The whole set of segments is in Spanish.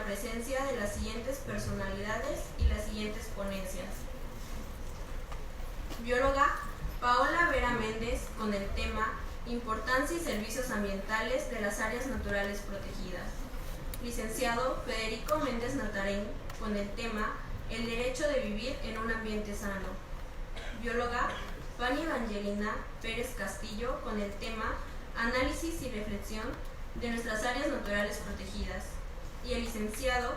presencia de las siguientes personalidades y las siguientes ponencias. Bióloga Paola Vera Méndez con el tema Importancia y servicios ambientales de las áreas naturales protegidas. Licenciado Federico Méndez Natarén con el tema El derecho de vivir en un ambiente sano. Bióloga Fanny Evangelina Pérez Castillo con el tema Análisis y reflexión de nuestras áreas naturales protegidas. Y el licenciado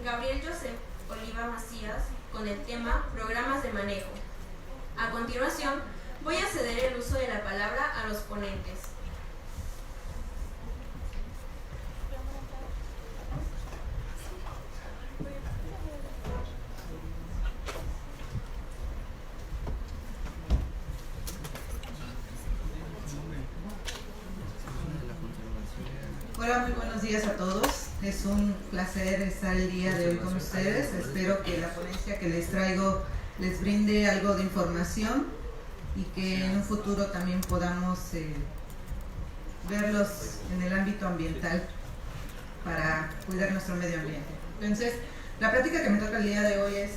Gabriel Josep Oliva Macías con el tema Programas de manejo. A continuación, voy a ceder el uso de la palabra a los ponentes. Hola, muy buenos días a todos. Es un placer estar el día de hoy con ustedes. Espero que la ponencia que les traigo les brinde algo de información y que en un futuro también podamos verlos en el ámbito ambiental para cuidar nuestro medio ambiente. Entonces, la práctica que me toca el día de hoy es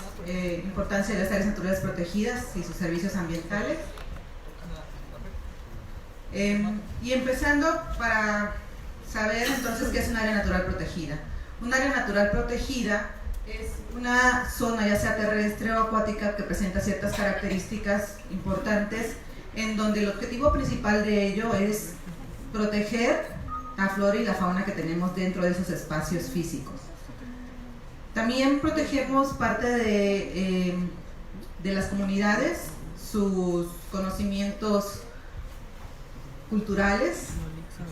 importancia de las áreas naturales protegidas y sus servicios ambientales. Y empezando para saber entonces qué es un área natural protegida. Un área natural protegida es una zona, ya sea terrestre o acuática, que presenta ciertas características importantes, en donde el objetivo principal de ello es proteger la flora y la fauna que tenemos dentro de esos espacios físicos. También protegemos parte de las comunidades, sus conocimientos culturales.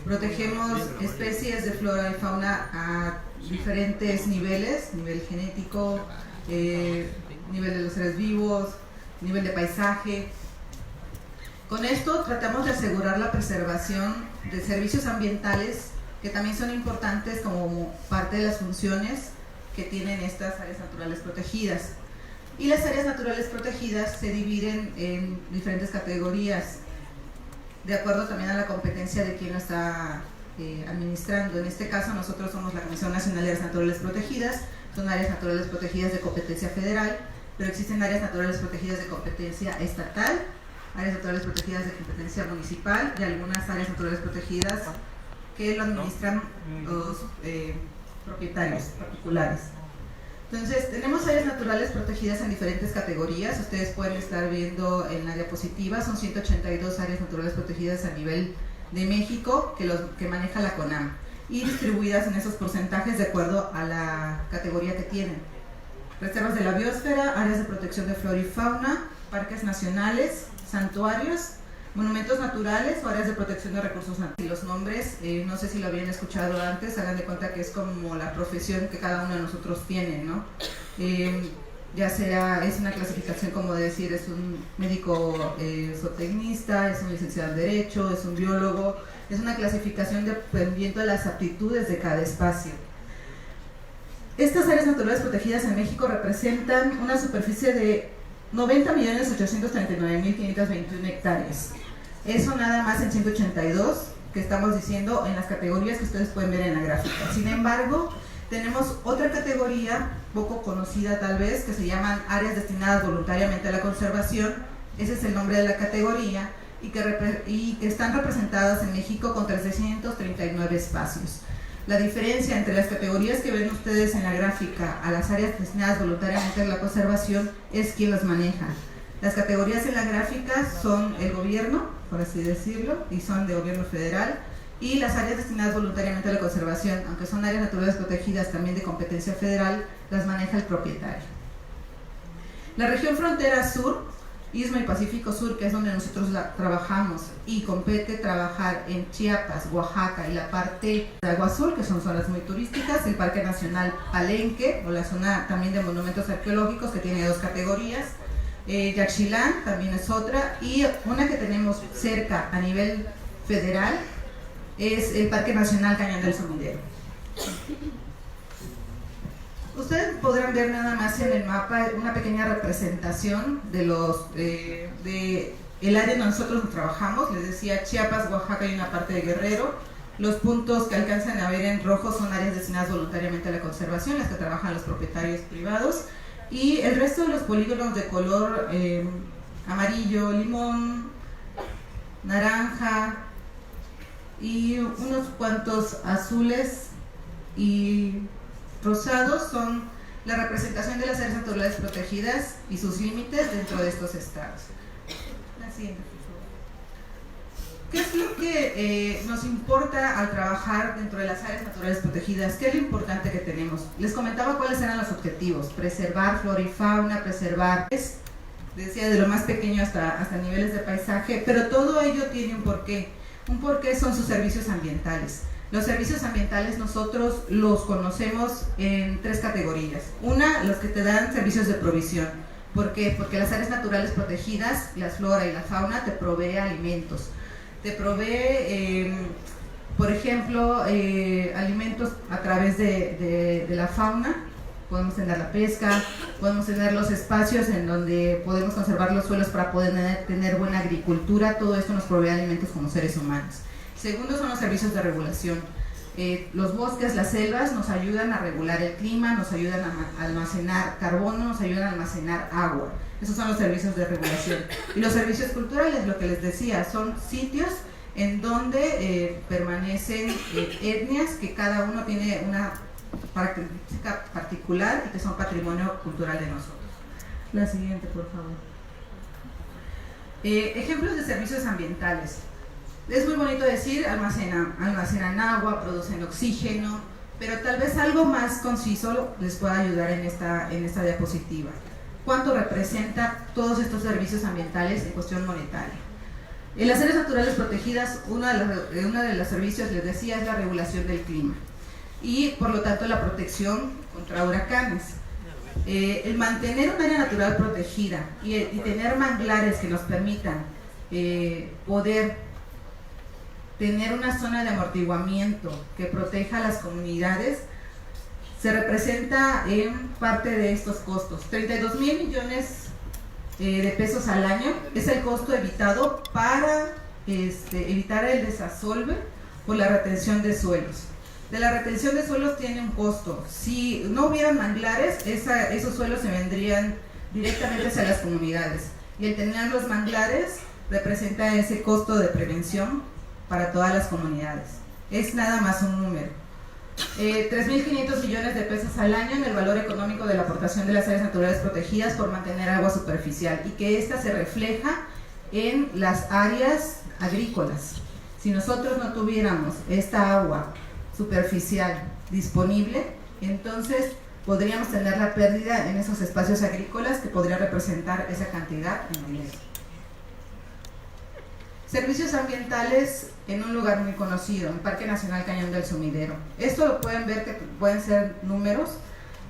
Protegemos especies de flora y fauna a diferentes niveles, nivel genético, nivel de los seres vivos, nivel de paisaje. Con esto tratamos de asegurar la preservación de servicios ambientales que también son importantes como parte de las funciones que tienen estas áreas naturales protegidas. Y las áreas naturales protegidas se dividen en diferentes categorías, de acuerdo también a la competencia de quien lo está administrando. En este caso nosotros somos la Comisión Nacional de Áreas Naturales Protegidas. Son áreas naturales protegidas de competencia federal, pero existen áreas naturales protegidas de competencia estatal, áreas naturales protegidas de competencia municipal y algunas áreas naturales protegidas que lo administran los propietarios particulares. Entonces, tenemos áreas naturales protegidas en diferentes categorías. Ustedes pueden estar viendo en la diapositiva, son 182 áreas naturales protegidas a nivel de México que maneja la CONAM, y distribuidas en esos porcentajes de acuerdo a la categoría que tienen. Reservas de la biosfera, áreas de protección de flora y fauna, parques nacionales, santuarios, monumentos naturales o áreas de protección de recursos naturales. Y los nombres, no sé si lo habían escuchado antes, hagan de cuenta que es como la profesión que cada uno de nosotros tiene, ¿no? Ya sea, es una clasificación como decir, es un médico zootecnista, es un licenciado en Derecho, es un biólogo, es una clasificación dependiendo de las aptitudes de cada espacio. Estas áreas naturales protegidas en México representan una superficie de 90.839.521 hectáreas. Eso nada más en 182 que estamos diciendo en las categorías que ustedes pueden ver en la gráfica. Sin embargo, tenemos otra categoría poco conocida tal vez, que se llaman áreas destinadas voluntariamente a la conservación. Ese es el nombre de la categoría, y que están representadas en México con 339 espacios. La diferencia entre las categorías que ven ustedes en la gráfica a las áreas destinadas voluntariamente a la conservación es quién las maneja. Las categorías en la gráfica son el gobierno, por así decirlo, y son de gobierno federal, y las áreas destinadas voluntariamente a la conservación, aunque son áreas naturales protegidas también de competencia federal, las maneja el propietario. La región frontera sur, Istmo y Pacífico Sur, que es donde nosotros trabajamos, y compete trabajar en Chiapas, Oaxaca y la parte de Agua Azul, que son zonas muy turísticas, el Parque Nacional Palenque, o la zona también de monumentos arqueológicos, que tiene dos categorías, Yaxchilán también es otra, y una que tenemos cerca a nivel federal es el Parque Nacional Cañón del Sumidero. Ustedes podrán ver nada más en el mapa una pequeña representación de el área donde nosotros trabajamos. Les decía Chiapas, Oaxaca y una parte de Guerrero. Los puntos que alcanzan a ver en rojo son áreas destinadas voluntariamente a la conservación, las que trabajan los propietarios privados, y el resto de los polígonos de color amarillo, limón, naranja y unos cuantos azules y rosados son la representación de las áreas naturales protegidas y sus límites dentro de estos estados. La siguiente, por favor. ¿Qué es lo que nos importa al trabajar dentro de las áreas naturales protegidas? ¿Qué es lo importante que tenemos? Les comentaba cuáles eran los objetivos: preservar flora y fauna, preservar, decía, de lo más pequeño hasta niveles de paisaje, pero todo ello tiene un porqué. Un porqué son sus servicios ambientales. Los servicios ambientales nosotros los conocemos en tres categorías. Una, los que te dan servicios de provisión. ¿Por qué? Porque las áreas naturales protegidas, la flora y la fauna, te provee alimentos. Te provee, por ejemplo, alimentos a través de la fauna. Podemos tener la pesca, podemos tener los espacios en donde podemos conservar los suelos para poder tener buena agricultura. Todo esto nos provee alimentos como seres humanos. Segundo son los servicios de regulación. Los bosques, las selvas nos ayudan a regular el clima, nos ayudan a almacenar carbono, nos ayudan a almacenar agua. Esos son los servicios de regulación. Y los servicios culturales, lo que les decía, son sitios en donde permanecen etnias que cada uno tiene una característica particular y que son patrimonio cultural de nosotros. La siguiente, por favor. Ejemplos de servicios ambientales. Es muy bonito decir almacenan agua, producen oxígeno, pero tal vez algo más conciso les pueda ayudar en esta diapositiva. ¿Cuánto representa todos estos servicios ambientales en cuestión monetaria? En las áreas naturales protegidas, uno de los servicios, les decía, es la regulación del clima y por lo tanto la protección contra huracanes. El mantener un área natural protegida y tener manglares que nos permitan poder tener una zona de amortiguamiento que proteja a las comunidades se representa en parte de estos costos. 32,000 millones de pesos al año es el costo evitado para evitar el desasolve por la retención de suelos. De la retención de suelos tiene un costo. Si no hubieran manglares, esos suelos se vendrían directamente hacia las comunidades. Y el tener los manglares representa ese costo de prevención para todas las comunidades. Es nada más un número. 3.500 millones de pesos al año en el valor económico de la aportación de las áreas naturales protegidas por mantener agua superficial y que ésta se refleja en las áreas agrícolas. Si nosotros no tuviéramos esta agua superficial disponible, entonces podríamos tener la pérdida en esos espacios agrícolas que podría representar esa cantidad en dinero. Servicios ambientales en un lugar muy conocido, en Parque Nacional Cañón del Sumidero. Esto lo pueden ver que pueden ser números,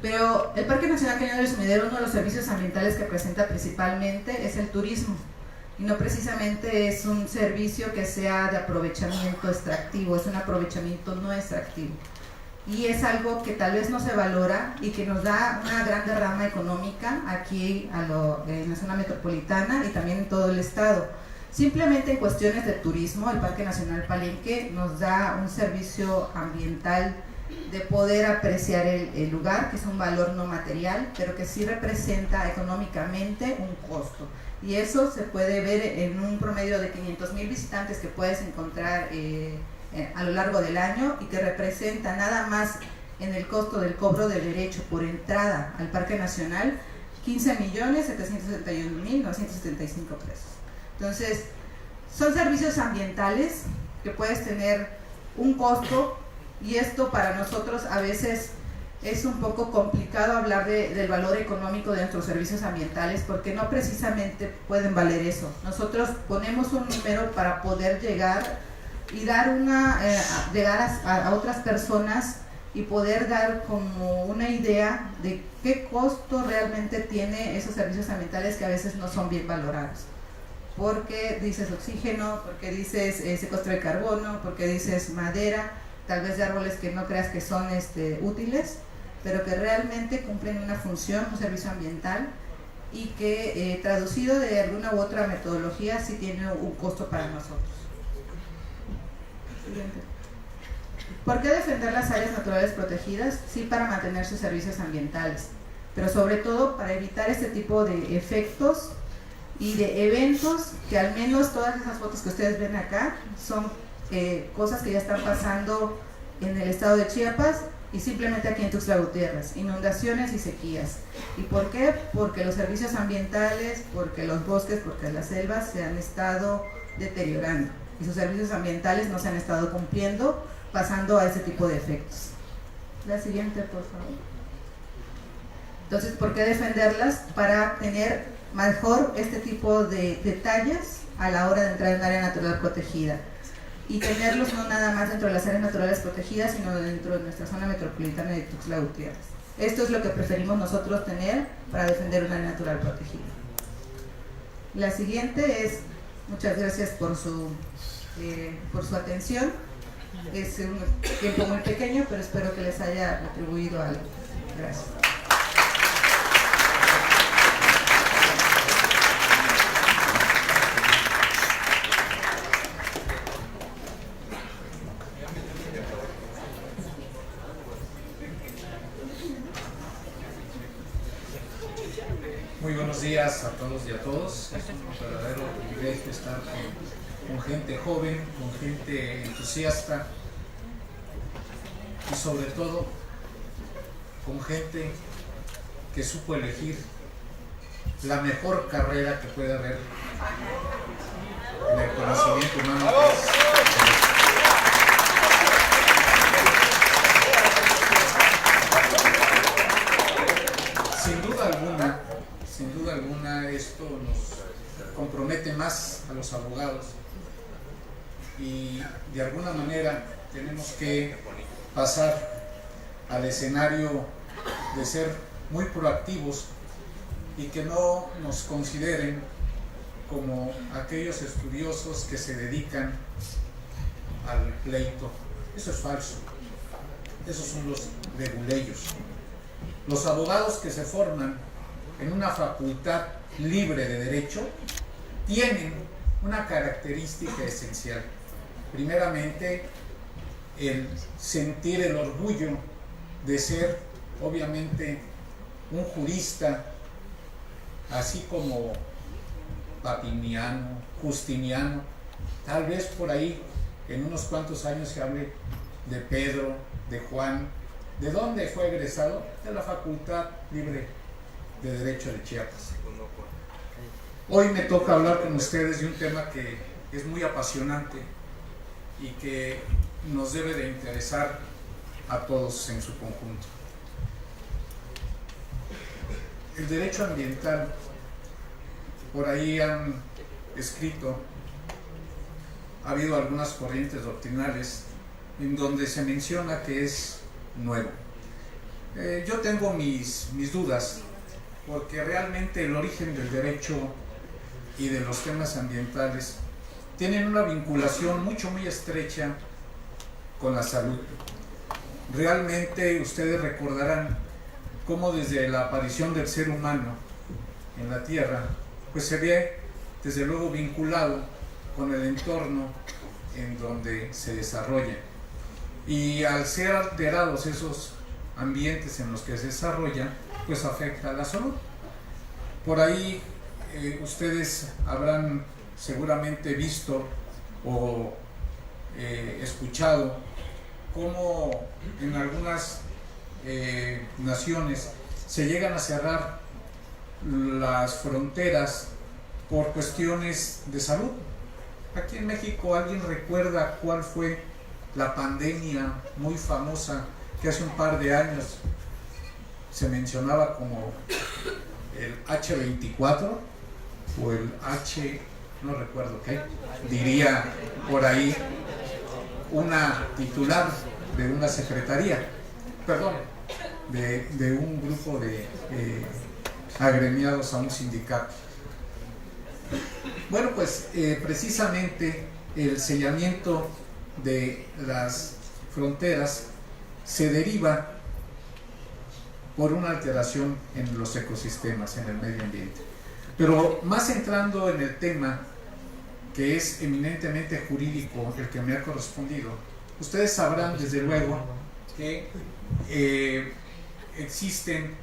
pero el Parque Nacional Cañón del Sumidero, uno de los servicios ambientales que presenta principalmente es el turismo. Y no precisamente es un servicio que sea de aprovechamiento extractivo, es un aprovechamiento no extractivo. Y es algo que tal vez no se valora y que nos da una gran derrama económica aquí en la zona metropolitana y también en todo el estado. Simplemente en cuestiones de turismo, el Parque Nacional Palenque nos da un servicio ambiental de poder apreciar el lugar, que es un valor no material, pero que sí representa económicamente un costo. Y eso se puede ver en un promedio de 500,000 visitantes que puedes encontrar a lo largo del año y que representa nada más en el costo del cobro de derecho por entrada al Parque Nacional 15.771.975 pesos. Entonces, son servicios ambientales que puedes tener un costo y esto para nosotros a veces es un poco complicado hablar del valor económico de nuestros servicios ambientales porque no precisamente pueden valer eso. Nosotros ponemos un número para poder llegar y dar llegar a otras personas y poder dar como una idea de qué costo realmente tiene esos servicios ambientales que a veces no son bien valorados. Porque dices oxígeno, porque dices secuestro de carbono, porque dices madera, tal vez de árboles que no creas que son útiles, pero que realmente cumplen una función, un servicio ambiental y que traducido de alguna u otra metodología sí tiene un costo para nosotros. Siguiente. ¿Por qué defender las áreas naturales protegidas? Sí, para mantener sus servicios ambientales, pero sobre todo para evitar este tipo de efectos y de eventos que al menos todas esas fotos que ustedes ven acá son cosas que ya están pasando en el estado de Chiapas y simplemente aquí en Tuxtla Gutiérrez, inundaciones y sequías. ¿Y por qué? Porque los servicios ambientales, porque los bosques, porque las selvas se han estado deteriorando y sus servicios ambientales no se han estado cumpliendo, pasando a ese tipo de efectos. La siguiente, por favor. Entonces, ¿por qué defenderlas? Para tener mejor este tipo de detalles a la hora de entrar en un área natural protegida y tenerlos no nada más dentro de las áreas naturales protegidas, sino dentro de nuestra zona metropolitana de Tuxtla Gutiérrez. Esto es lo que preferimos nosotros tener para defender un área natural protegida. La siguiente es, muchas gracias por su atención. Es un tiempo muy pequeño, pero espero que les haya retribuido algo. Gracias. Muy buenos días a todos y a todos. Es un verdadero privilegio estar con gente joven, con gente entusiasta y sobre todo con gente que supo elegir la mejor carrera que puede haber en el conocimiento humano. Sin duda alguna esto nos compromete más a los abogados y de alguna manera tenemos que pasar al escenario de ser muy proactivos y que no nos consideren como aquellos estudiosos que se dedican al pleito. Eso es falso. Esos son los leguleyos. Los abogados que se forman en una facultad libre de derecho tienen una característica esencial. Primeramente, el sentir el orgullo de ser, obviamente, un jurista, así como Papiniano, Justiniano. Tal vez por ahí, en unos cuantos años, se hable de Pedro, de Juan. ¿De dónde fue egresado? De la Facultad Libre de Derecho de Chiapas. Hoy me toca hablar con ustedes de un tema que es muy apasionante y que nos debe de interesar a todos en su conjunto. El derecho ambiental, por ahí han escrito, ha habido algunas corrientes doctrinales en donde se menciona que es nuevo. Yo tengo mis dudas, porque realmente el origen del derecho y de los temas ambientales tienen una vinculación muy estrecha con la salud. Realmente ustedes recordarán cómo desde la aparición del ser humano en la Tierra, pues se ve desde luego vinculado con el entorno en donde se desarrolla. Y al ser alterados esos ambientes en los que se desarrolla, pues afecta a la salud. Por ahí ustedes habrán seguramente visto o escuchado cómo en algunas naciones se llegan a cerrar las fronteras por cuestiones de salud. Aquí en México, ¿alguien recuerda cuál fue la pandemia muy famosa que hace un par de años se mencionaba como el H24 o el no recuerdo qué, diría por ahí una titular de una secretaría, perdón, de un grupo de agremiados a un sindicato? Bueno, pues precisamente el sellamiento de las fronteras se deriva por una alteración en los ecosistemas, en el medio ambiente. Pero más entrando en el tema que es eminentemente jurídico, el que me ha correspondido, Ustedes sabrán desde luego que existen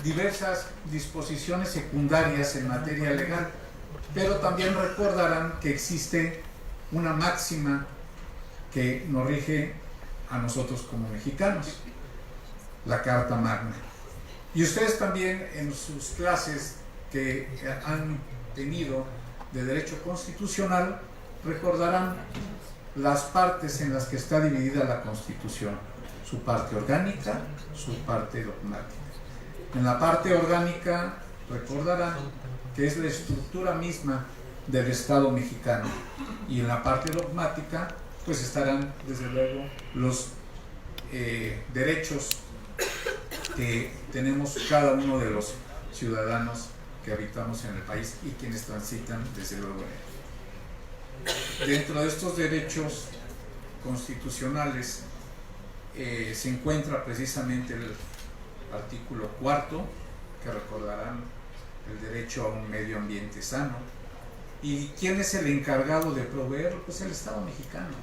diversas disposiciones secundarias en materia legal, pero también recordarán que existe una máxima que nos rige a nosotros como mexicanos, la Carta Magna. Y ustedes también en sus clases que han tenido de Derecho Constitucional recordarán las partes en las que está dividida la Constitución, su parte orgánica, su parte dogmática. En la parte orgánica recordarán que es la estructura misma del Estado mexicano, y en la parte dogmática pues estarán desde luego los derechos que tenemos cada uno de los ciudadanos que habitamos en el país y quienes transitan desde luego en él. Dentro de estos derechos constitucionales se encuentra precisamente el artículo 4, que recordarán el derecho a un medio ambiente sano. ¿Y quién es el encargado de proveerlo? Pues el Estado mexicano.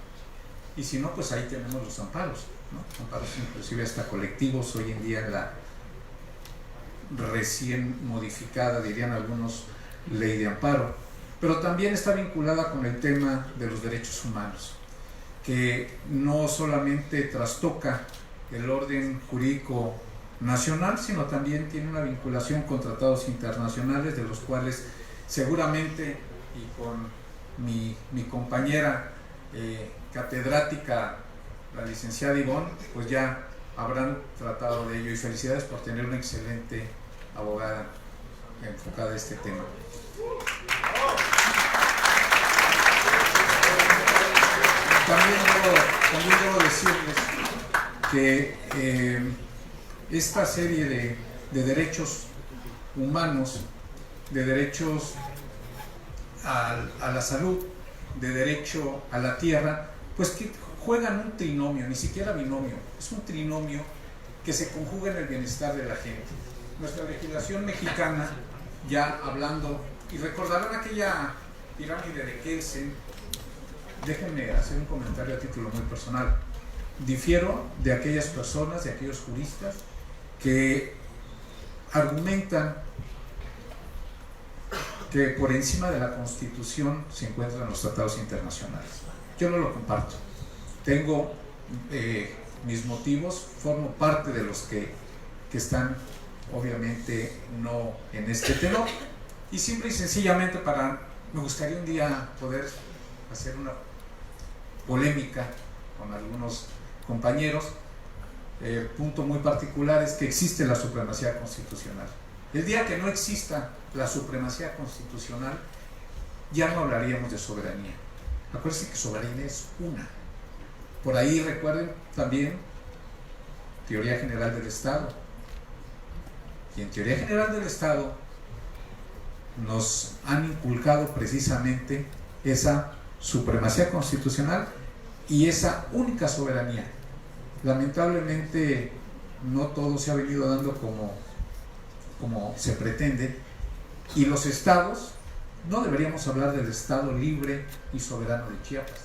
Y si no, pues ahí tenemos los amparos, ¿no? Amparos inclusive hasta colectivos hoy en día en la recién modificada, dirían algunos, ley de amparo. Pero también está vinculada con el tema de los derechos humanos, que no solamente trastoca el orden jurídico nacional, sino también tiene una vinculación con tratados internacionales, de los cuales seguramente, y con mi compañera catedrática, la licenciada Ivonne, pues ya habrán tratado de ello, y felicidades por tener una excelente abogada enfocada a este tema. También debo decirles que esta serie de derechos humanos, de derechos a la salud, de derecho a la tierra, pues que juegan un trinomio, ni siquiera binomio, es un trinomio que se conjuga en el bienestar de la gente. Nuestra legislación mexicana, ya hablando, y recordarán aquella pirámide de Kelsen. Déjenme hacer un comentario a título muy personal. Difiero de aquellas personas, de aquellos juristas que argumentan que por encima de la Constitución se encuentran los tratados internacionales. Yo no lo comparto. Tengo mis motivos, formo parte de los que están obviamente no en este tenor, y simple y sencillamente me gustaría un día poder hacer una polémica con algunos compañeros. El punto muy particular es que existe la supremacía constitucional. El día que no exista la supremacía constitucional, ya no hablaríamos de soberanía. Acuérdense que soberanía es una. Por ahí recuerden también teoría general del Estado. Y en teoría general del Estado nos han inculcado precisamente esa supremacía constitucional y esa única soberanía. Lamentablemente no todo se ha venido dando como se pretende, y los estados, no deberíamos hablar del Estado libre y soberano de Chiapas,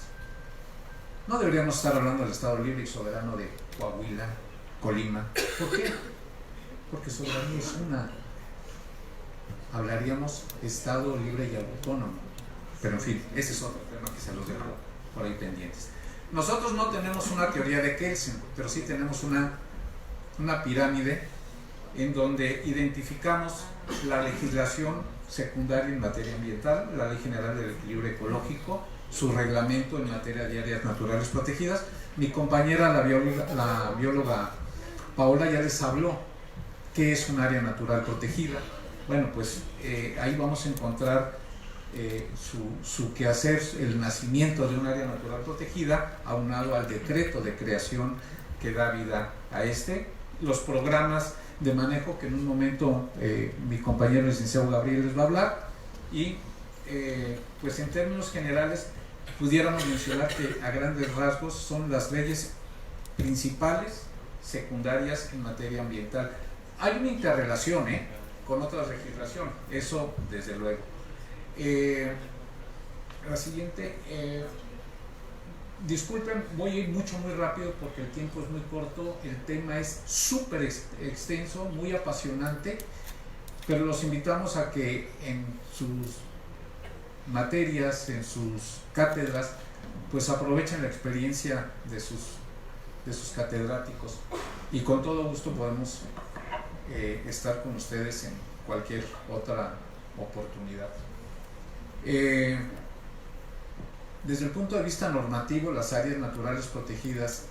no deberíamos estar hablando del Estado libre y soberano de Coahuila, Colima. ¿Por qué? Porque soberanía es una. Hablaríamos Estado libre y autónomo. Pero en fin, ese es otro tema que se los dejo por ahí pendientes. Nosotros no tenemos una teoría de Kelsen, pero sí tenemos una pirámide en donde identificamos la legislación secundaria en materia ambiental, la Ley General del Equilibrio Ecológico, su reglamento en materia de áreas naturales protegidas. Mi compañera, la bióloga Paola, ya les habló qué es un área natural protegida. Bueno, pues ahí vamos a encontrar su quehacer, el nacimiento de un área natural protegida, aunado al decreto de creación que da vida a los programas de manejo que en un momento mi compañero licenciado Gabriel les va a hablar, y pues en términos generales pudiéramos mencionar que a grandes rasgos son las leyes principales secundarias en materia ambiental. Hay una interrelación con otra legislación, eso desde luego. La siguiente, disculpen, voy a ir muy rápido porque el tiempo es muy corto, el tema es súper extenso, muy apasionante, pero los invitamos a que en sus materias, en sus cátedras, pues aprovechen la experiencia de sus catedráticos, y con todo gusto podemos estar con ustedes en cualquier otra oportunidad. Desde el punto de vista normativo, las áreas naturales protegidas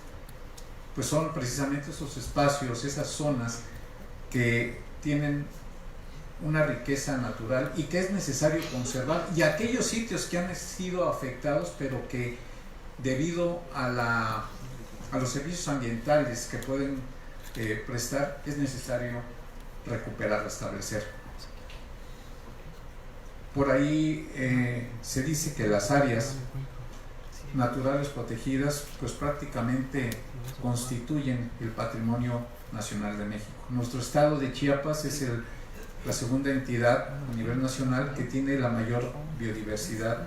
pues son precisamente esos espacios, esas zonas que tienen una riqueza natural y que es necesario conservar, y aquellos sitios que han sido afectados pero que debido a los servicios ambientales que pueden prestar es necesario recuperar, restablecer. Por ahí se dice que las áreas naturales protegidas pues prácticamente constituyen el patrimonio nacional de México. Nuestro estado de Chiapas es la segunda entidad a nivel nacional que tiene la mayor biodiversidad,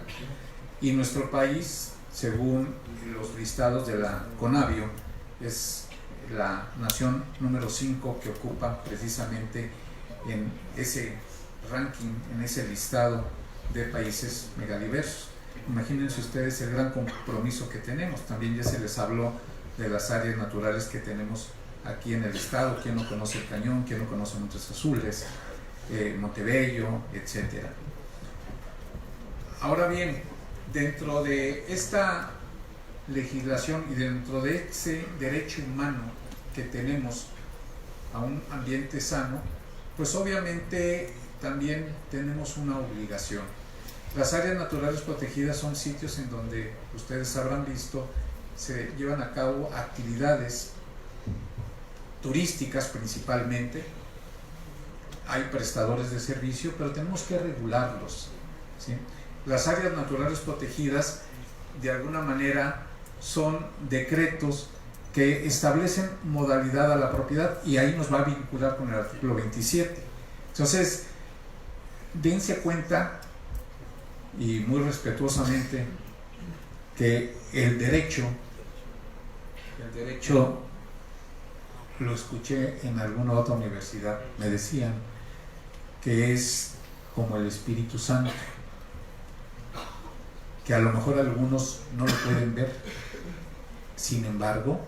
y nuestro país, según los listados de la CONABIO, es la nación número 5 que ocupa precisamente en ese ranking, en ese listado de países megadiversos. Imagínense ustedes el gran compromiso que tenemos. También ya se les habló de las áreas naturales que tenemos aquí en el estado. ¿Quién no conoce el Cañón? ¿Quién no conoce Montes Azules? Montebello, etcétera. Ahora bien, dentro de esta legislación y dentro de ese derecho humano que tenemos a un ambiente sano, pues obviamente también tenemos una obligación. Las áreas naturales protegidas son sitios en donde ustedes habrán visto se llevan a cabo actividades turísticas principalmente. Hay prestadores de servicio, pero tenemos que regularlos, ¿sí? Las áreas naturales protegidas de alguna manera son decretos que establecen modalidad a la propiedad, y ahí nos va a vincular con el artículo 27. Entonces, dense cuenta, y muy respetuosamente, que el derecho lo escuché en alguna otra universidad, me decían que es como el Espíritu Santo, que a lo mejor algunos no lo pueden ver, sin embargo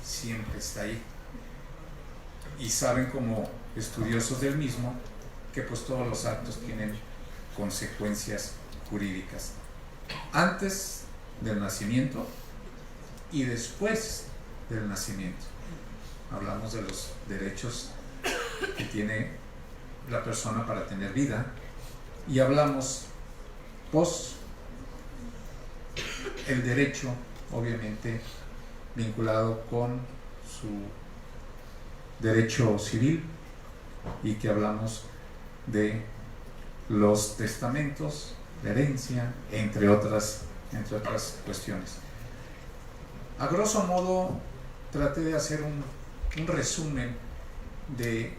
siempre está ahí, y saben como estudiosos del mismo que pues todos los actos tienen consecuencias jurídicas antes del nacimiento y después del nacimiento. Hablamos de los derechos que tiene la persona para tener vida, y hablamos post el derecho obviamente vinculado con su derecho civil, y que hablamos de los testamentos, la herencia, entre otras cuestiones. A grosso modo traté de hacer un resumen de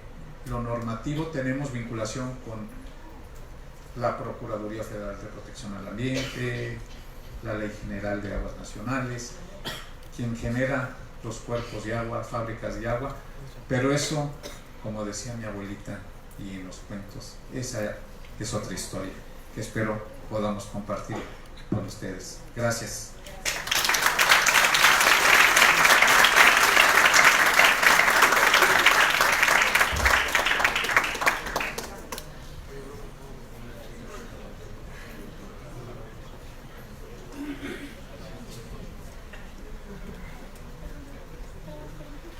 lo normativo. Tenemos vinculación con la Procuraduría Federal de Protección al Ambiente, la Ley General de Aguas Nacionales, quien genera los cuerpos de agua, fábricas de agua, pero eso, como decía mi abuelita y en los cuentos, esa es otra historia que espero podamos compartir con ustedes. Gracias.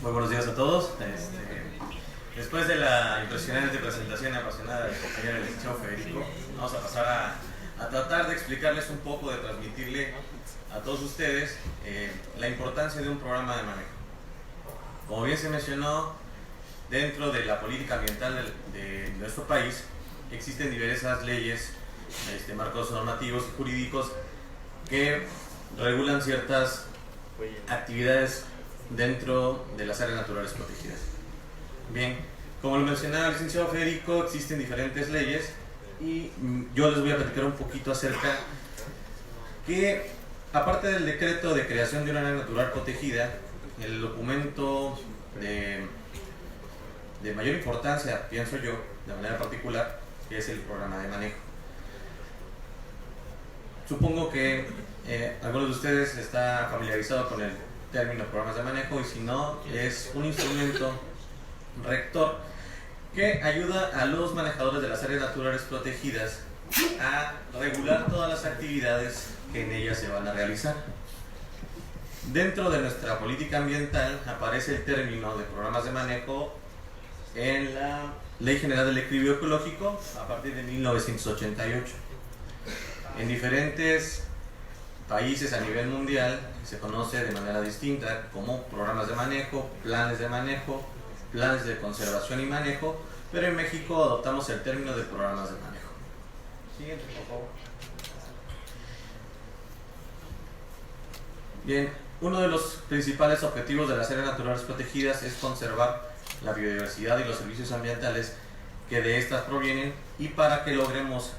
Muy buenos días a todos. Después de la impresionante presentación y apasionada del compañero licenciado Federico, vamos a pasar a tratar de explicarles un poco, de transmitirle a todos ustedes la importancia de un programa de manejo. Como bien se mencionó, dentro de la política ambiental de nuestro país existen diversas leyes, marcos normativos y jurídicos que regulan ciertas actividades dentro de las áreas naturales protegidas. Bien, como lo mencionaba el licenciado Federico, existen diferentes leyes, y yo les voy a platicar un poquito acerca que aparte del decreto de creación de una área natural protegida, el documento de mayor importancia, pienso yo, de manera particular, es el programa de manejo. Supongo que algunos de ustedes están familiarizados con el término programas de manejo, y si no, es un instrumento rector que ayuda a los manejadores de las áreas naturales protegidas a regular todas las actividades que en ellas se van a realizar. Dentro de nuestra política ambiental aparece el término de programas de manejo en la Ley General del Equilibrio Ecológico a partir de 1988. En diferentes países a nivel mundial se conoce de manera distinta como programas de manejo, planes de conservación y manejo, pero en México adoptamos el término de programas de manejo. Siguiente, por favor. Bien, uno de los principales objetivos de las áreas naturales protegidas es conservar la biodiversidad y los servicios ambientales que de estas provienen, y para que logremos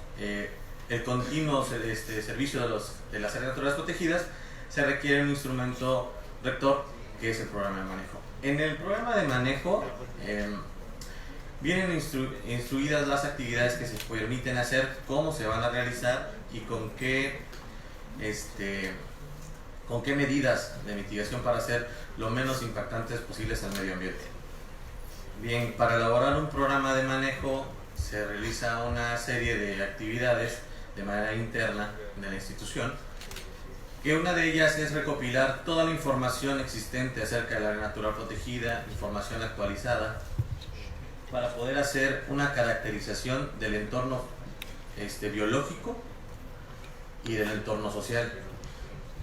el continuo servicio de las áreas naturales protegidas se requiere un instrumento rector que es el programa de manejo. En el programa de manejo vienen instruidas las actividades que se permiten hacer, cómo se van a realizar y con qué medidas de mitigación para ser lo menos impactantes posibles al medio ambiente. Bien, para elaborar un programa de manejo se realiza una serie de actividades de manera interna de la institución, que una de ellas es recopilar toda la información existente acerca del área natural protegida, información actualizada, para poder hacer una caracterización del entorno biológico y del entorno social,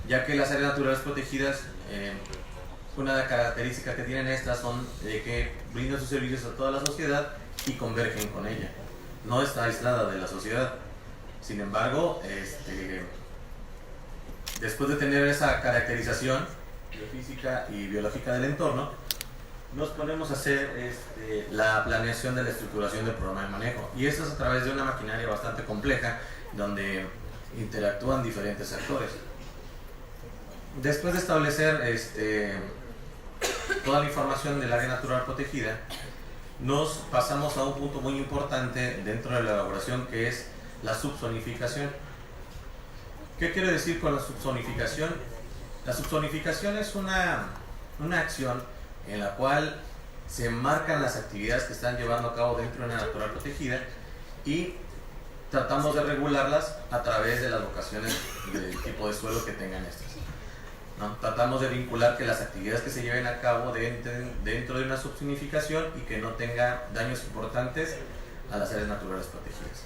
ya que las áreas naturales protegidas, una característica que tienen estas son de que brindan sus servicios a toda la sociedad y convergen con ella, no está aislada de la sociedad. Sin embargo, después de tener esa caracterización biofísica y biológica del entorno, nos ponemos a hacer la planeación de la estructuración del programa de manejo, y esto es a través de una maquinaria bastante compleja donde interactúan diferentes actores. Después de establecer toda la información del área natural protegida, nos pasamos a un punto muy importante dentro de la elaboración, que es la subzonificación. ¿Qué quiere decir con la subzonificación? La subzonificación es una acción en la cual se marcan las actividades que están llevando a cabo dentro de una natural protegida y tratamos de regularlas a través de las vocaciones del tipo de suelo que tengan estas, ¿no? Tratamos de vincular que las actividades que se lleven a cabo dentro de una subzonificación y que no tenga daños importantes a las áreas naturales protegidas.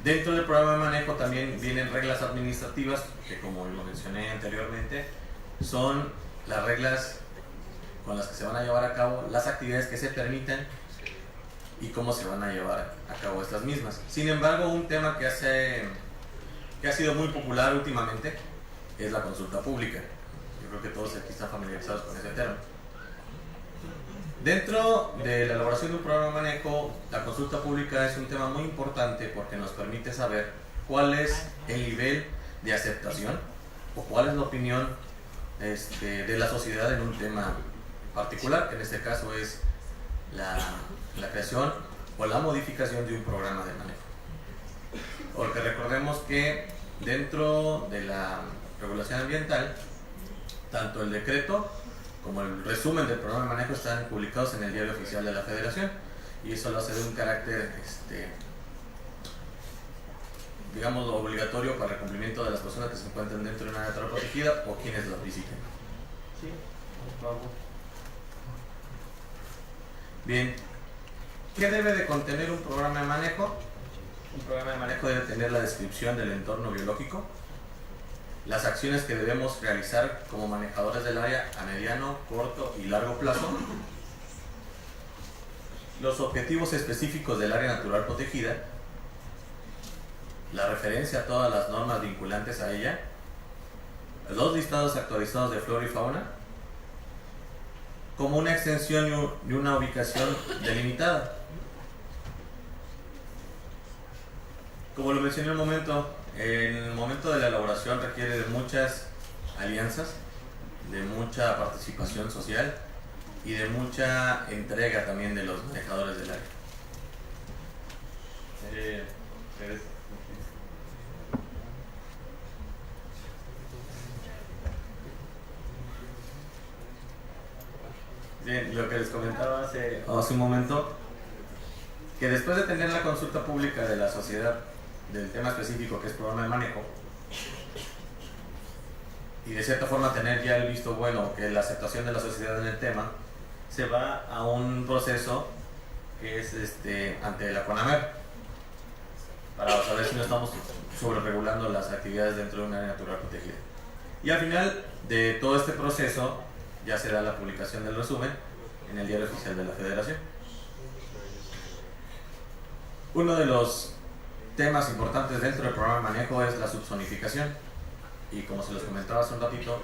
Dentro del programa de manejo también vienen reglas administrativas que, como lo mencioné anteriormente, son las reglas con las que se van a llevar a cabo las actividades que se permitan y cómo se van a llevar a cabo estas mismas. Sin embargo, un tema que ha sido muy popular últimamente es la consulta pública. Yo creo que todos aquí están familiarizados con ese tema. Dentro de la elaboración de un programa de manejo, la consulta pública es un tema muy importante porque nos permite saber cuál es el nivel de aceptación o cuál es la opinión de la sociedad en un tema particular, que en este caso es la creación o la modificación de un programa de manejo. Porque recordemos que dentro de la regulación ambiental, tanto el decreto como el resumen del programa de manejo están publicados en el Diario Oficial de la Federación, y eso lo hace de un carácter, digamos, obligatorio para el cumplimiento de las personas que se encuentran dentro de una área natural protegida o quienes las visiten. Sí, por favor. Bien, ¿qué debe de contener un programa de manejo? Un programa de manejo debe tener la descripción del entorno biológico, las acciones que debemos realizar como manejadores del área a mediano, corto y largo plazo, los objetivos específicos del área natural protegida, la referencia a todas las normas vinculantes a ella, los listados actualizados de flora y fauna, como una extensión y una ubicación delimitada. Como lo mencioné un momento, el momento de la elaboración requiere de muchas alianzas, de mucha participación social y de mucha entrega también de los manejadores del área. Bien, lo que les comentaba hace un momento, que después de tener la consulta pública de la sociedad del tema específico que es programa de manejo, y de cierta forma tener ya el visto bueno, que es la aceptación de la sociedad en el tema, se va a un proceso que es ante la CONAMER, para saber si no estamos sobreregulando las actividades dentro de un área natural protegida. Y al final de todo este proceso ya se da la publicación del resumen en el Diario Oficial de la Federación. Uno de los temas importantes dentro del programa de manejo es la subzonificación, y como se los comentaba hace un ratito,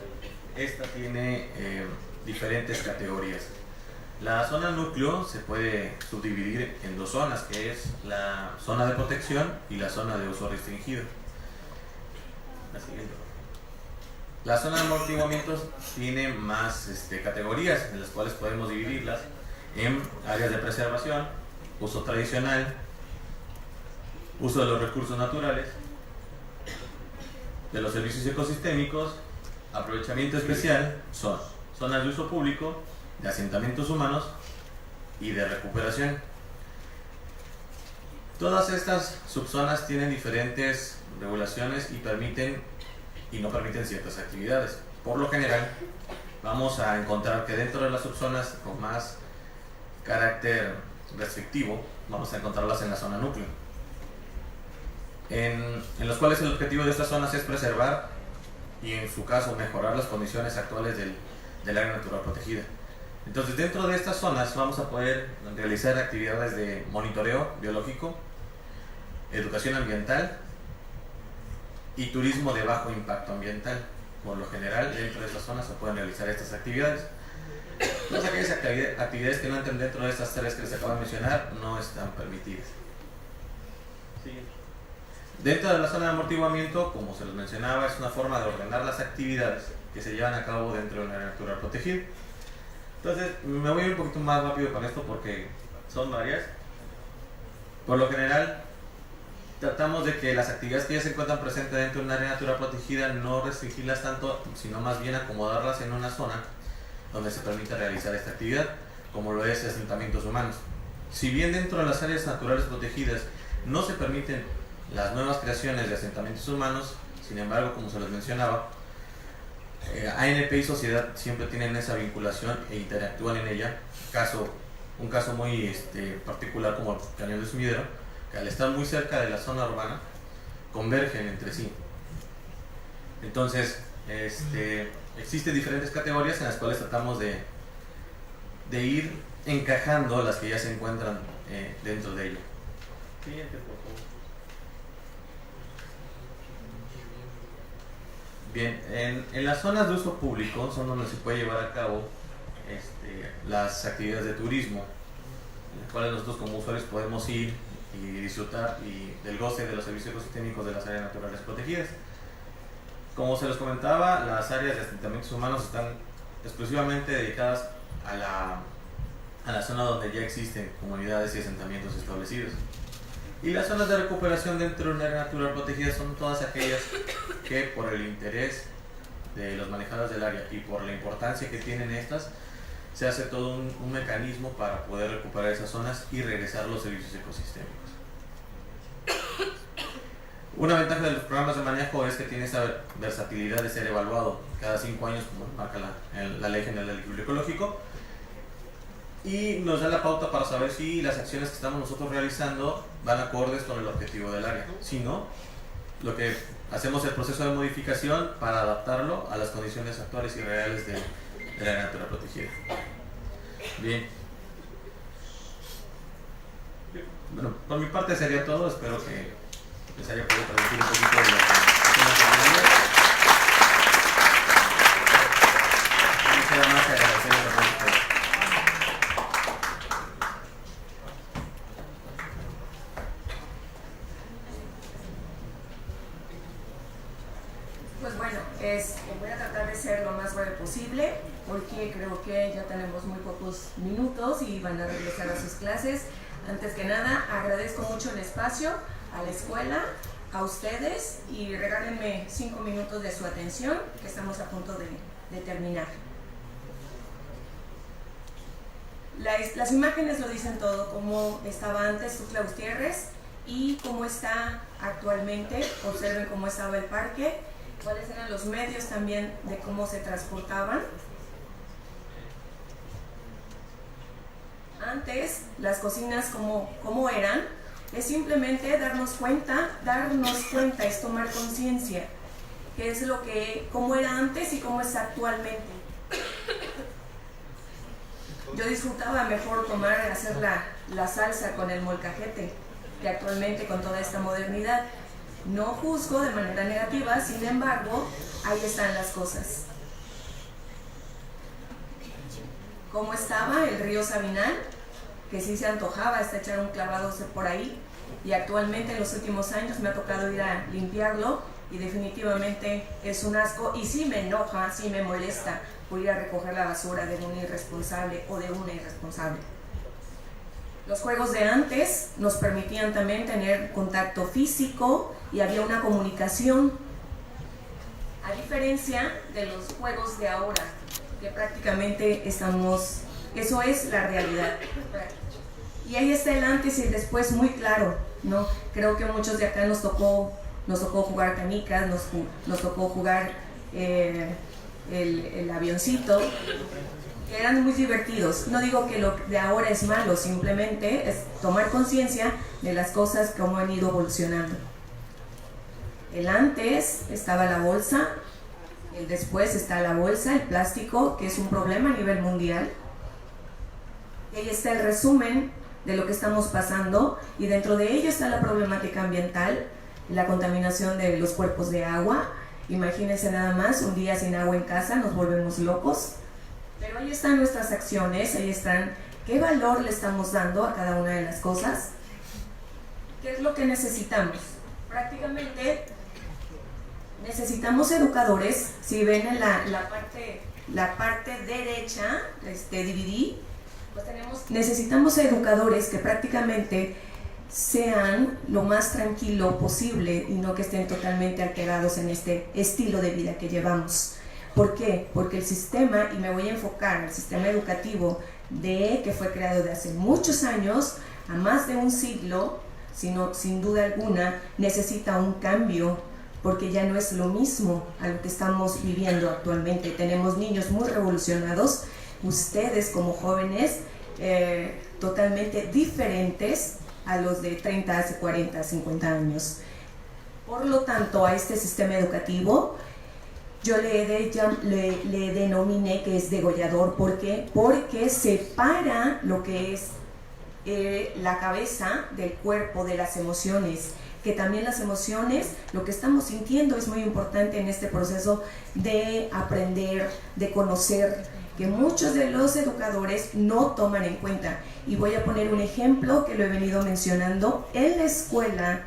esta tiene diferentes categorías. La zona núcleo se puede subdividir en dos zonas, que es la zona de protección y la zona de uso restringido. La siguiente. La zona de amortiguamientos tiene más categorías, en las cuales podemos dividirlas en áreas de preservación, uso tradicional, uso de los recursos naturales, de los servicios ecosistémicos, aprovechamiento especial, son zonas de uso público, de asentamientos humanos y de recuperación. Todas estas subzonas tienen diferentes regulaciones y permiten y no permiten ciertas actividades. Por lo general, vamos a encontrar que dentro de las subzonas con más carácter restrictivo, vamos a encontrarlas en la zona núcleo, en los cuales el objetivo de estas zonas es preservar y en su caso mejorar las condiciones actuales del área natural protegida. Entonces, dentro de estas zonas vamos a poder realizar actividades de monitoreo biológico, educación ambiental y turismo de bajo impacto ambiental. Por lo general, dentro de estas zonas se pueden realizar estas actividades. Todas aquellas actividades que no entren dentro de estas tres que les acabo de mencionar no están permitidas. Sí. Dentro de la zona de amortiguamiento, como se les mencionaba, es una forma de ordenar las actividades que se llevan a cabo dentro de una área natural protegida. Entonces, me voy a ir un poquito más rápido con esto porque son varias. Por lo general, tratamos de que las actividades que ya se encuentran presentes dentro de un área natural protegida no restringirlas tanto, sino más bien acomodarlas en una zona donde se permita realizar esta actividad, como lo es asentamientos humanos. Si bien dentro de las áreas naturales protegidas no se permiten las nuevas creaciones de asentamientos humanos, sin embargo, como se les mencionaba, ANP y sociedad siempre tienen esa vinculación e interactúan en ella. Un caso muy particular como el Cañón de Sumidero, que al estar muy cerca de la zona urbana convergen entre sí. Entonces, existen diferentes categorías en las cuales tratamos de ir encajando las que ya se encuentran dentro de ella. Siguiente, por favor. Bien, en las zonas de uso público son donde se puede llevar a cabo las actividades de turismo, en las cuales nosotros como usuarios podemos ir y disfrutar del goce de los servicios ecosistémicos de las áreas naturales protegidas. Como se les comentaba, las áreas de asentamientos humanos están exclusivamente dedicadas a la zona donde ya existen comunidades y asentamientos establecidos. Y las zonas de recuperación dentro de un área natural protegida son todas aquellas que por el interés de los manejadores del área y por la importancia que tienen estas, se hace todo un mecanismo para poder recuperar esas zonas y regresar los servicios ecosistémicos. Una ventaja de los programas de manejo es que tiene esa versatilidad de ser evaluado cada 5 años, como marca la Ley General del Equilibrio Ecológico, y nos da la pauta para saber si las acciones que estamos nosotros realizando van acordes con el objetivo del área. Si no, lo que hacemos es el proceso de modificación para adaptarlo a las condiciones actuales y reales del área natural protegida. Bien. Bueno, por mi parte sería todo. Espero que les haya podido transmitir un poquito de lo que no queda más que agradecer a la gente. Voy a tratar de ser lo más breve posible porque creo que ya tenemos muy pocos minutos y van a regresar a sus clases. Antes que nada, agradezco mucho el espacio, a la escuela, a ustedes, y regálenme 5 minutos de su atención, que estamos a punto de terminar. Las imágenes lo dicen todo, cómo estaba antes Tuxtla Gutiérrez y cómo está actualmente. Observen cómo estaba el parque, cuáles eran los medios también de cómo se transportaban. Antes, las cocinas como eran, es simplemente darnos cuenta es tomar conciencia, que es cómo era antes y cómo está actualmente. Yo disfrutaba mejor hacer la salsa con el molcajete, que actualmente con toda esta modernidad. No juzgo de manera negativa, sin embargo, ahí están las cosas. ¿Cómo estaba el río Sabinal? Que sí se antojaba hasta echar un clavado por ahí, y actualmente en los últimos años me ha tocado ir a limpiarlo y definitivamente es un asco, y sí me enoja, sí me molesta por ir a recoger la basura de un irresponsable o de una irresponsable. Los juegos de antes nos permitían también tener contacto físico y había una comunicación, a diferencia de los juegos de ahora, que prácticamente eso es la realidad. Y ahí está el antes y el después muy claro, ¿no? Creo que muchos de acá nos tocó jugar canicas, nos tocó jugar el avioncito, que eran muy divertidos. No digo que lo de ahora es malo, simplemente es tomar conciencia de las cosas como han ido evolucionando. El antes estaba la bolsa, el después está la bolsa, el plástico, que es un problema a nivel mundial. Y ahí está el resumen de lo que estamos pasando, y dentro de ello está la problemática ambiental, la contaminación de los cuerpos de agua. Imagínense nada más, un día sin agua en casa nos volvemos locos. Pero ahí están nuestras acciones, ahí están qué valor le estamos dando a cada una de las cosas, qué es lo que necesitamos. Prácticamente necesitamos educadores. Si ven en la parte derecha, DVD, pues necesitamos educadores que prácticamente sean lo más tranquilo posible y no que estén totalmente alterados en este estilo de vida que llevamos. ¿Por qué? Porque el sistema, y me voy a enfocar en el sistema educativo que fue creado de hace muchos años, a más de un siglo, sin duda alguna, necesita un cambio, porque ya no es lo mismo a lo que estamos viviendo actualmente. Tenemos niños muy revolucionados, ustedes como jóvenes totalmente diferentes a los de 30, 40, 50 años. Por lo tanto, a este sistema educativo yo le denominé que es degollador. ¿Por qué? Porque separa lo que es la cabeza del cuerpo, de las emociones, que también las emociones, lo que estamos sintiendo es muy importante en este proceso de aprender, de conocer, que muchos de los educadores no toman en cuenta. Y voy a poner un ejemplo que lo he venido mencionando. En la escuela,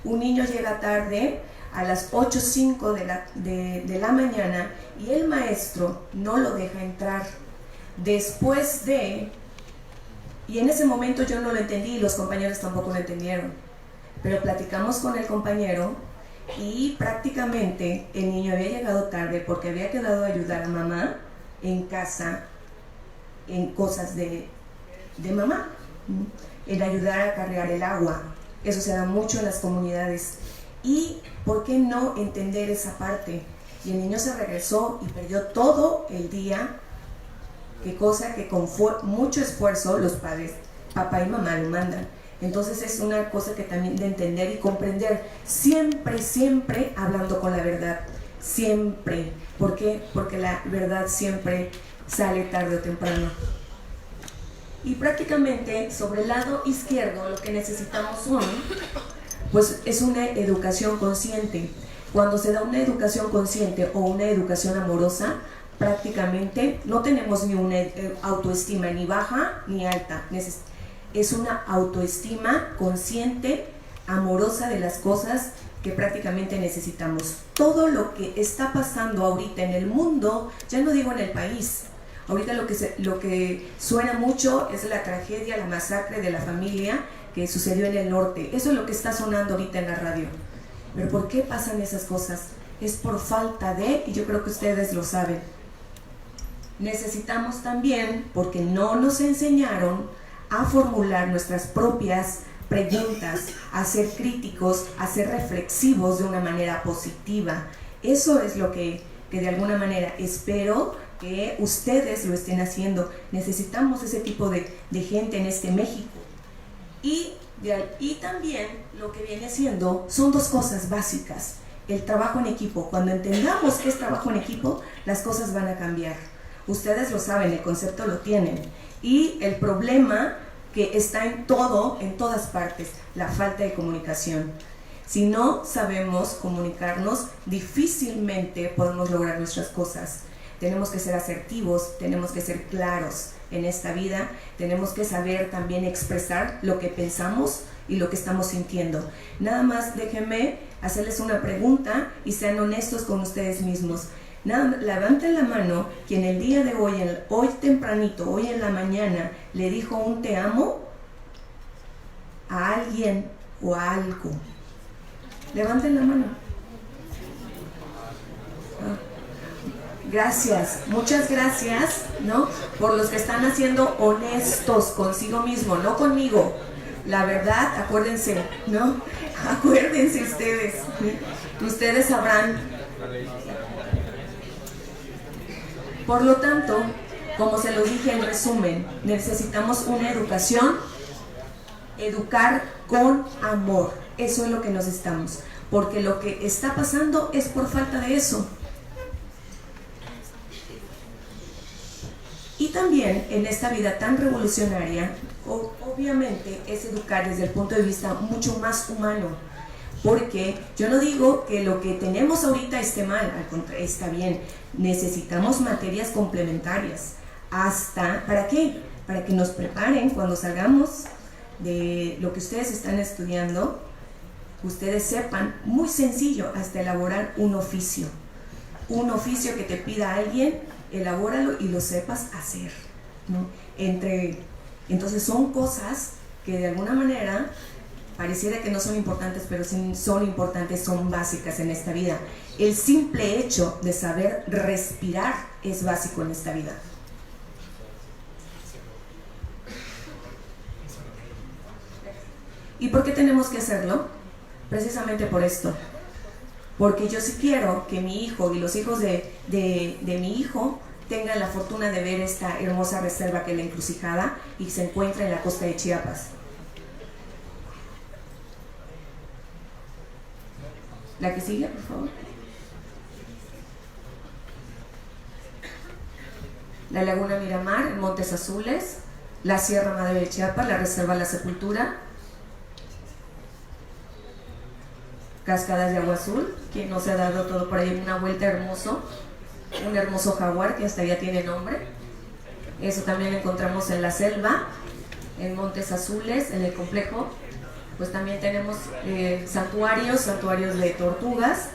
un niño llega tarde a las 8:05 de la mañana y el maestro no lo deja entrar. Y en ese momento yo no lo entendí y los compañeros tampoco lo entendieron. Pero platicamos con el compañero y prácticamente el niño había llegado tarde porque había quedado a ayudar a mamá en casa, en cosas de mamá, en ayudar a cargar el agua. Eso se da mucho en las comunidades. Y ¿por qué no entender esa parte? Y el niño se regresó y perdió todo el día, qué cosa que con mucho esfuerzo los padres, papá y mamá, lo mandan. Entonces es una cosa que también de entender y comprender, siempre hablando con la verdad, siempre. ¿Por qué? Porque la verdad siempre sale tarde o temprano. Y prácticamente sobre el lado izquierdo lo que necesitamos pues es una educación consciente. Cuando se da una educación consciente o una educación amorosa, prácticamente no tenemos ni una autoestima ni baja ni alta. Es una autoestima consciente, amorosa de las cosas que prácticamente necesitamos. Todo lo que está pasando ahorita en el mundo, ya no digo en el país, ahorita lo que suena mucho es la tragedia, la masacre de la familia que sucedió en el norte. Eso es lo que está sonando ahorita en la radio. Pero ¿por qué pasan esas cosas? Es por falta de, y yo creo que ustedes lo saben. Necesitamos también, porque no nos enseñaron a formular nuestras propias preguntas, a ser críticos, a ser reflexivos de una manera positiva. Eso es lo que de alguna manera espero que ustedes lo estén haciendo. Necesitamos ese tipo de gente en este México. Y también lo que viene siendo son dos cosas básicas. El trabajo en equipo. Cuando entendamos que es trabajo en equipo, las cosas van a cambiar. Ustedes lo saben, el concepto lo tienen. Y el problema que está en todas partes, la falta de comunicación. Si no sabemos comunicarnos, difícilmente podemos lograr nuestras cosas. Tenemos que ser asertivos, tenemos que ser claros en esta vida, tenemos que saber también expresar lo que pensamos y lo que estamos sintiendo. Nada más déjenme hacerles una pregunta y sean honestos con ustedes mismos. Levanten la mano quien el día de hoy tempranito, hoy en la mañana, le dijo un te amo a alguien o a algo. Levanten la mano. Gracias, muchas gracias, ¿no? Por los que están haciendo honestos consigo mismo, no conmigo. La verdad, acuérdense, ¿no? Acuérdense ustedes sabrán. Por lo tanto, como se lo dije en resumen, necesitamos una educación, educar con amor. Eso es lo que necesitamos, porque lo que está pasando es por falta de eso. Y también en esta vida tan revolucionaria, obviamente es educar desde el punto de vista mucho más humano, porque yo no digo que lo que tenemos ahorita esté mal, al contrario, está bien. Necesitamos materias complementarias. ¿Para qué? Para que nos preparen cuando salgamos de lo que ustedes están estudiando, ustedes sepan, muy sencillo, hasta elaborar un oficio. Un oficio que te pida alguien, elabóralo y lo sepas hacer, ¿no? Entonces son cosas que de alguna manera pareciera que no son importantes, pero sí son importantes, son básicas en esta vida. El simple hecho de saber respirar es básico en esta vida. ¿Y por qué tenemos que hacerlo? Precisamente por esto. Porque yo sí quiero que mi hijo y los hijos de mi hijo tengan la fortuna de ver esta hermosa reserva que es la Encrucijada y se encuentra en la costa de Chiapas. La que sigue, por favor. La Laguna Miramar, en Montes Azules, la Sierra Madre de Chiapas, la Reserva La Sepultura, Cascadas de Agua Azul, quien nos ha dado todo por ahí, una vuelta hermoso, un hermoso jaguar que hasta ya tiene nombre. Eso también lo encontramos en la selva, en Montes Azules, en el complejo. Pues también tenemos santuarios de tortugas.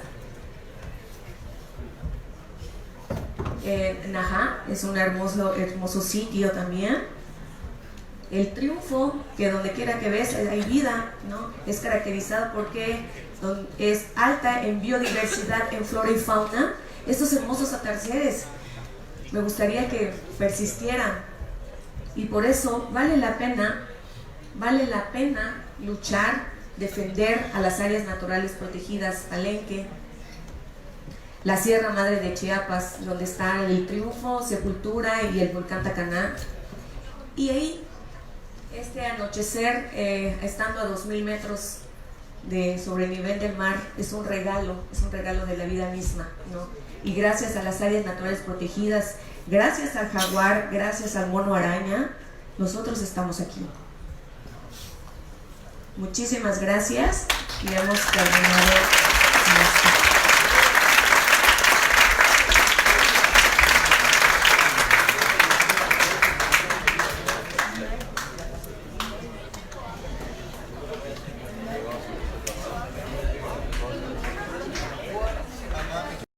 Najá es un hermoso sitio también. El Triunfo, que donde quiera que ves hay vida, ¿no? Es caracterizado porque es alta en biodiversidad, en flora y fauna. Estos hermosos atardeceres me gustaría que persistieran, y por eso vale la pena luchar, defender a las áreas naturales protegidas, Palenque, la Sierra Madre de Chiapas, donde está el Triunfo, Sepultura y el volcán Tacaná. Y ahí, este anochecer, estando a 2000 metros sobre el nivel del mar, es un regalo de la vida misma, ¿no? Y gracias a las áreas naturales protegidas, gracias al jaguar, gracias al mono araña, nosotros estamos aquí. Muchísimas gracias y hemos terminado.